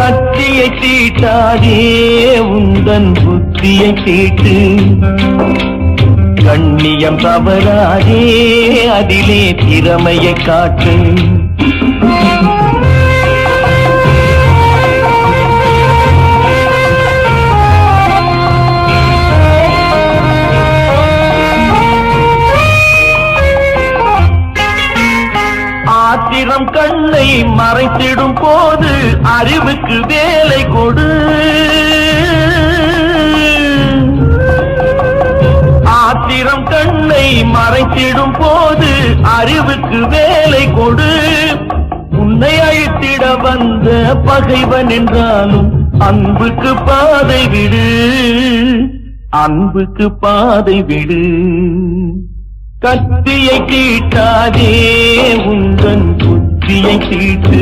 கத்தியை தீட்டாதே உந்தன் புத்தியை தீட்டு கண்ணியம் தவறாதே அதிலே திறமையை காட்டு ஆத்திரம் கண்ணை மறைத்திடும் போது அறிவுக்கு வேலை கொடு ஆத்திரம் கண்ணை மறைத்திடும் போது அறிவுக்கு வேலை கொடு உன்னை அழித்திட வந்த பகைவன் என்றாலும் அன்புக்கு பாதை விடு அன்புக்கு பாதை விடு கத்தியை தீட்டாதே உந்தன் புத்தியை தீட்டு